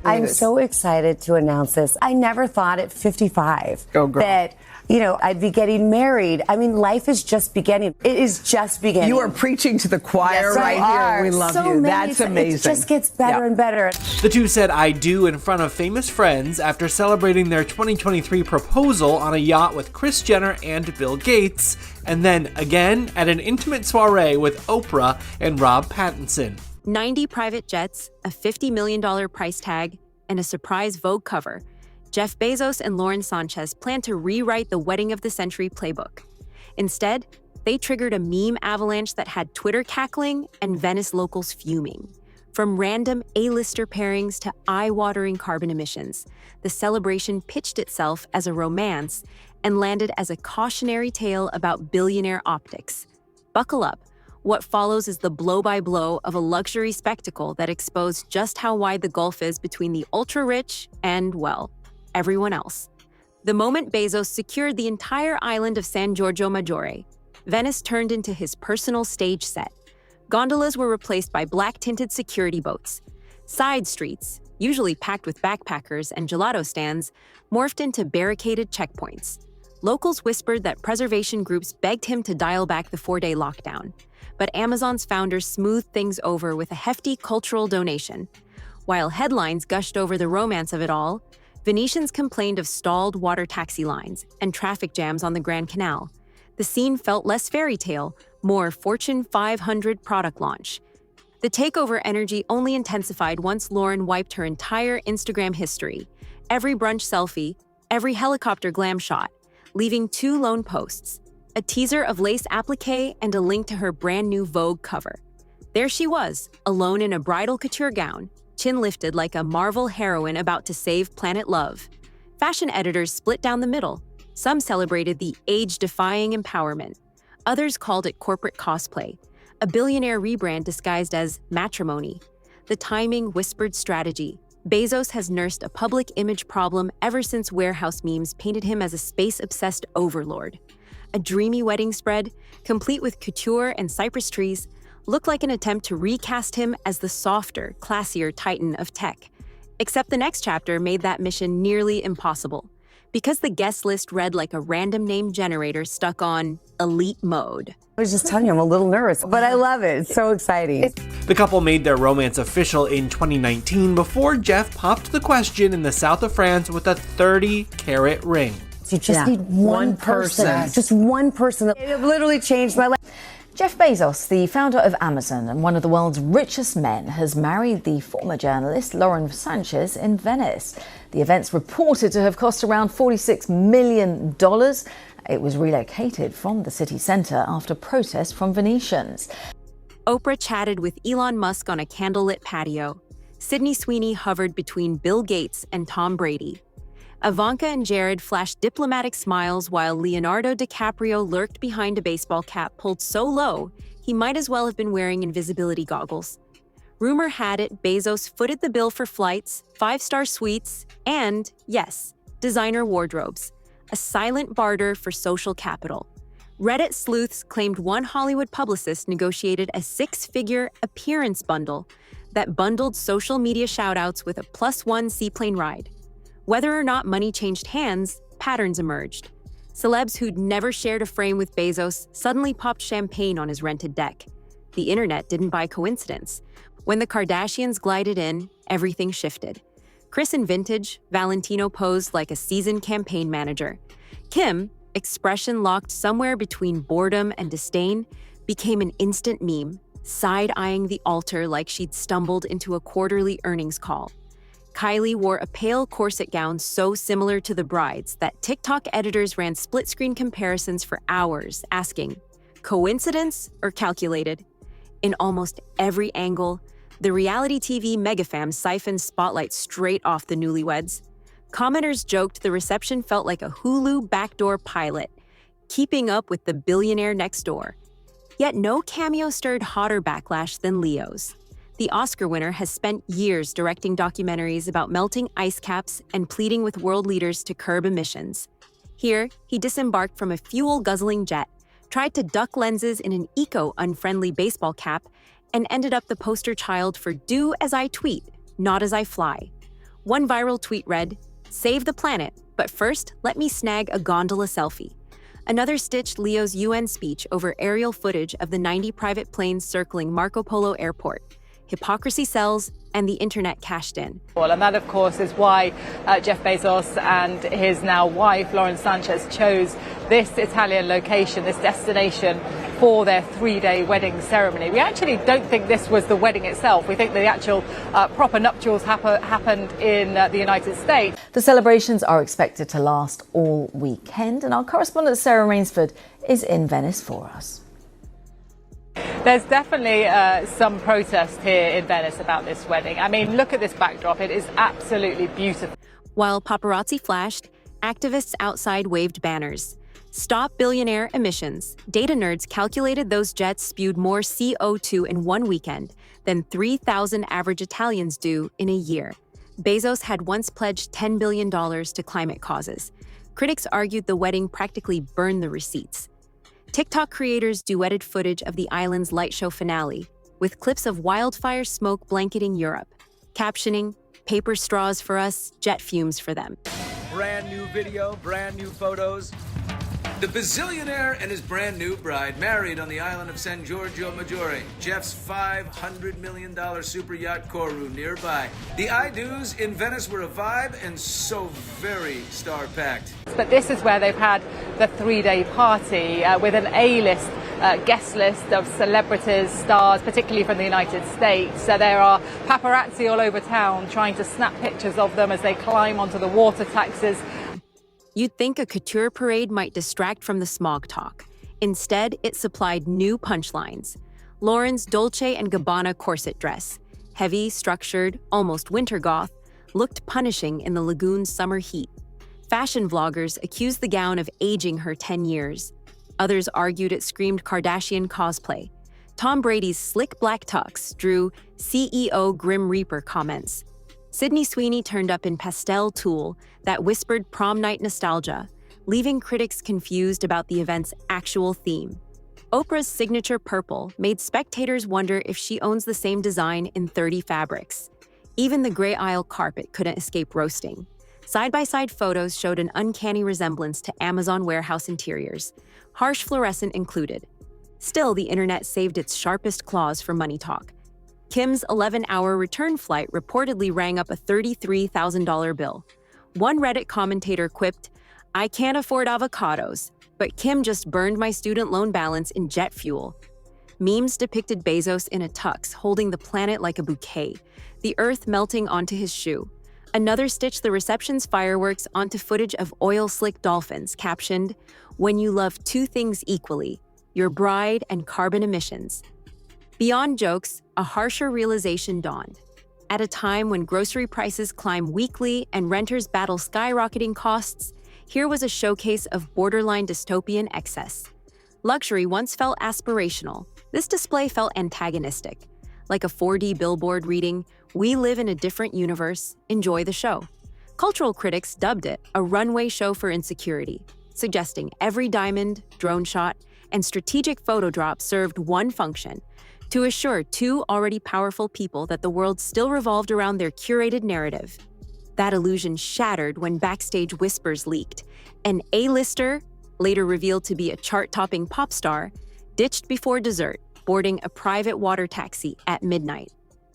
I'm so excited to announce this. I never thought at 55 that, I'd be getting married. I mean, life is just beginning. It is just beginning. You are preaching to the choir right here. We love you. That's amazing. It just gets better and better. The two said "I do" in front of famous friends after celebrating their 2023 proposal on a yacht with Kris Jenner and Bill Gates, and then again at an intimate soiree with Oprah and Rob Pattinson. 90 private jets, a $50 million price tag, and a surprise Vogue cover. Jeff Bezos and Lauren Sanchez plan to rewrite the wedding of the century playbook. Instead, they triggered a meme avalanche that had Twitter cackling and Venice locals fuming. From random A-lister pairings to eye-watering carbon emissions, the celebration pitched itself as a romance and landed as a cautionary tale about billionaire optics. Buckle up. What follows is the blow-by-blow of a luxury spectacle that exposed just how wide the gulf is between the ultra-rich and, well, everyone else. The moment Bezos secured the entire island of San Giorgio Maggiore, Venice turned into his personal stage set. Gondolas were replaced by black-tinted security boats. Side streets, usually packed with backpackers and gelato stands, morphed into barricaded checkpoints. Locals whispered that preservation groups begged him to dial back the 4-day lockdown. But Amazon's founders smoothed things over with a hefty cultural donation. While headlines gushed over the romance of it all, Venetians complained of stalled water taxi lines and traffic jams on the Grand Canal. The scene felt less fairy tale, more Fortune 500 product launch. The takeover energy only intensified once Lauren wiped her entire Instagram history, every brunch selfie, every helicopter glam shot, leaving 2 lone posts, a teaser of lace applique and a link to her brand new Vogue cover. There she was, alone in a bridal couture gown, chin lifted like a Marvel heroine about to save planet love. Fashion editors split down the middle. Some celebrated the age-defying empowerment. Others called it corporate cosplay, a billionaire rebrand disguised as matrimony. The timing whispered strategy. Bezos has nursed a public image problem ever since warehouse memes painted him as a space-obsessed overlord. A dreamy wedding spread, complete with couture and cypress trees, looked like an attempt to recast him as the softer, classier titan of tech. Except the next chapter made that mission nearly impossible, because the guest list read like a random name generator stuck on elite mode. I was just telling you, I'm a little nervous, but I love it. It's so exciting. The couple made their romance official in 2019 before Jeff popped the question in the south of France with a 30-carat ring. You just need one person. Just one person. It literally changed my life. Jeff Bezos, the founder of Amazon and one of the world's richest men, has married the former journalist Lauren Sanchez in Venice. The event's reported to have cost around $46 million. It was relocated from the city centre after protests from Venetians. Oprah chatted with Elon Musk on a candlelit patio. Sydney Sweeney hovered between Bill Gates and Tom Brady. Ivanka and Jared flashed diplomatic smiles while Leonardo DiCaprio lurked behind a baseball cap pulled so low he might as well have been wearing invisibility goggles. Rumor had it Bezos footed the bill for flights, 5-star suites, and, yes, designer wardrobes, a silent barter for social capital. Reddit sleuths claimed one Hollywood publicist negotiated a 6-figure appearance bundle that bundled social media shoutouts with a +1 seaplane ride. Whether or not money changed hands, patterns emerged. Celebs who'd never shared a frame with Bezos suddenly popped champagne on his rented deck. The internet didn't buy coincidence. When the Kardashians glided in, everything shifted. Kris in vintage, Valentino posed like a seasoned campaign manager. Kim, expression locked somewhere between boredom and disdain, became an instant meme, side-eyeing the altar like she'd stumbled into a quarterly earnings call. Kylie wore a pale corset gown so similar to the bride's that TikTok editors ran split-screen comparisons for hours, asking, coincidence or calculated? In almost every angle, the reality TV megafam siphoned spotlight straight off the newlyweds. Commenters joked the reception felt like a Hulu backdoor pilot, keeping up with the billionaire next door. Yet no cameo stirred hotter backlash than Leo's. The Oscar winner has spent years directing documentaries about melting ice caps and pleading with world leaders to curb emissions. Here, he disembarked from a fuel-guzzling jet, tried to duck lenses in an eco-unfriendly baseball cap, and ended up the poster child for do as I tweet, not as I fly. One viral tweet read, "Save the planet, but first, let me snag a gondola selfie." Another stitched Leo's UN speech over aerial footage of the 90 private planes circling Marco Polo Airport. Hypocrisy sells, and the internet cashed in. Well, and that, of course, is why Jeff Bezos and his now wife, Lauren Sanchez, chose this Italian location, this destination, for their 3-day wedding ceremony. We actually don't think this was the wedding itself. We think the actual proper nuptials happened in the United States. The celebrations are expected to last all weekend, and our correspondent Sarah Rainsford is in Venice for us. There's definitely some protest here in Venice about this wedding. I mean, look at this backdrop. It is absolutely beautiful. While paparazzi flashed, activists outside waved banners. Stop billionaire emissions. Data nerds calculated those jets spewed more CO2 in one weekend than 3,000 average Italians do in a year. Bezos had once pledged $10 billion to climate causes. Critics argued the wedding practically burned the receipts. TikTok creators duetted footage of the island's light show finale, with clips of wildfire smoke blanketing Europe, captioning, "Paper straws for us, jet fumes for them." Brand new video, brand new photos. The bazillionaire and his brand new bride married on the island of San Giorgio Maggiore, Jeff's $500 million super yacht Koru nearby. The I-dos in Venice were a vibe and so very star-packed. But this is where they've had the 3-day party with an A-list guest list of celebrities, stars, particularly from the United States. So there are paparazzi all over town trying to snap pictures of them as they climb onto the water taxis. You'd think a couture parade might distract from the smog talk. Instead, it supplied new punchlines. Lauren's Dolce & Gabbana corset dress, heavy, structured, almost winter goth, looked punishing in the lagoon's summer heat. Fashion vloggers accused the gown of aging her 10 years. Others argued it screamed Kardashian cosplay. Tom Brady's slick black tux drew CEO Grim Reaper comments. Sydney Sweeney turned up in pastel tulle that whispered prom night nostalgia, leaving critics confused about the event's actual theme. Oprah's signature purple made spectators wonder if she owns the same design in 30 fabrics. Even the gray aisle carpet couldn't escape roasting. Side-by-side photos showed an uncanny resemblance to Amazon warehouse interiors, harsh fluorescent included. Still, the internet saved its sharpest claws for money talk. Kim's 11-hour return flight reportedly rang up a $33,000 bill. One Reddit commentator quipped, "I can't afford avocados, but Kim just burned my student loan balance in jet fuel." Memes depicted Bezos in a tux, holding the planet like a bouquet, the earth melting onto his shoe. Another stitched the reception's fireworks onto footage of oil-slick dolphins, captioned, "When you love two things equally, your bride and carbon emissions." Beyond jokes, a harsher realization dawned. At a time when grocery prices climb weekly and renters battle skyrocketing costs, here was a showcase of borderline dystopian excess. Luxury once felt aspirational. This display felt antagonistic. Like a 4D billboard reading, "We live in a different universe, enjoy the show." Cultural critics dubbed it a runway show for insecurity, suggesting every diamond, drone shot, and strategic photo drop served one function: to assure two already powerful people that the world still revolved around their curated narrative. That illusion shattered when backstage whispers leaked. An A-lister, later revealed to be a chart-topping pop star, ditched before dessert, boarding a private water taxi at midnight.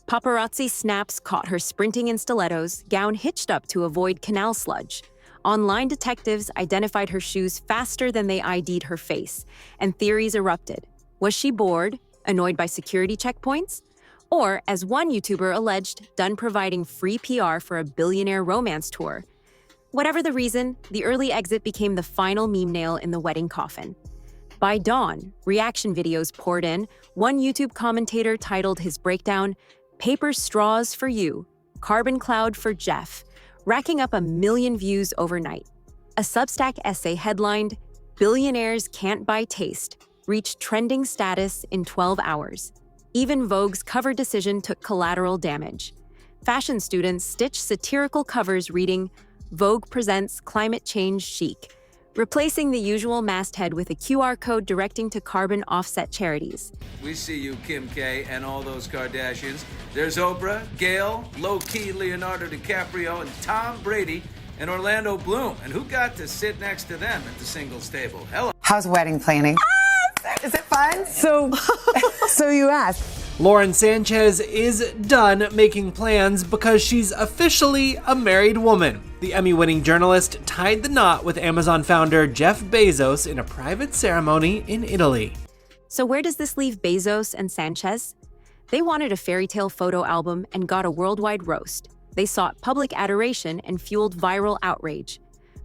Paparazzi snaps caught her sprinting in stilettos, gown hitched up to avoid canal sludge. Online detectives identified her shoes faster than they ID'd her face, and theories erupted. Was she bored? Annoyed by security checkpoints? Or, as one YouTuber alleged, done providing free PR for a billionaire romance tour? Whatever the reason, the early exit became the final meme nail in the wedding coffin. By dawn, reaction videos poured in. One YouTube commentator titled his breakdown, "Paper straws for you, carbon cloud for Jeff," racking up 1 million views overnight. A Substack essay headlined, "Billionaires Can't Buy Taste," reached trending status in 12 hours. Even Vogue's cover decision took collateral damage. Fashion students stitched satirical covers reading, "Vogue presents climate change chic," replacing the usual masthead with a QR code directing to carbon offset charities. We see you, Kim K, and all those Kardashians. There's Oprah, Gayle, low-key Leonardo DiCaprio, and Tom Brady, and Orlando Bloom. And who got to sit next to them at the singles table? Hello. How's wedding planning? Is it fun? So you asked. Lauren Sanchez is done making plans because she's officially a married woman. The Emmy-winning journalist tied the knot with Amazon founder Jeff Bezos in a private ceremony in Italy. So where does this leave Bezos and Sanchez? They wanted a fairy tale photo album and got a worldwide roast. They sought public adoration and fueled viral outrage.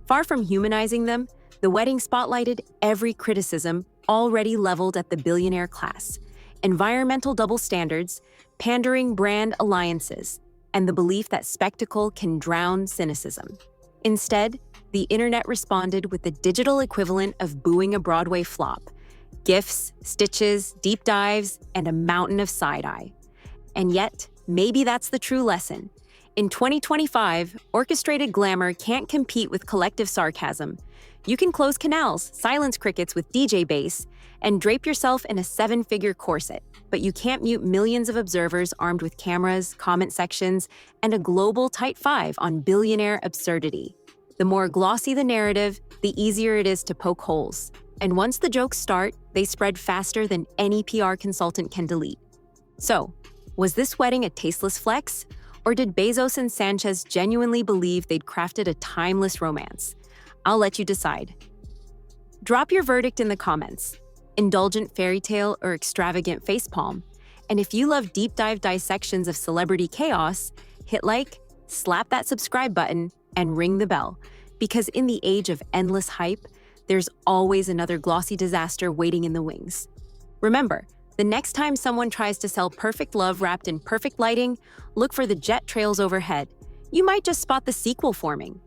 Far from humanizing them, the wedding spotlighted every criticism already leveled at the billionaire class: environmental double standards, pandering brand alliances, and the belief that spectacle can drown cynicism. Instead, the internet responded with the digital equivalent of booing a Broadway flop: GIFs, stitches, deep dives, and a mountain of side-eye. And yet, maybe that's the true lesson. In 2025, orchestrated glamour can't compete with collective sarcasm. You can close canals, silence crickets with DJ bass, and drape yourself in a 7-figure corset, but you can't mute millions of observers armed with cameras, comment sections, and a global tight five on billionaire absurdity. The more glossy the narrative, the easier it is to poke holes. And once the jokes start, they spread faster than any PR consultant can delete. So, was this wedding a tasteless flex? Or did Bezos and Sanchez genuinely believe they'd crafted a timeless romance? I'll let you decide. Drop your verdict in the comments. Indulgent fairy tale or extravagant facepalm? And if you love deep dive dissections of celebrity chaos, hit like, slap that subscribe button, and ring the bell. Because in the age of endless hype, there's always another glossy disaster waiting in the wings. Remember, the next time someone tries to sell perfect love wrapped in perfect lighting, look for the jet trails overhead. You might just spot the sequel forming.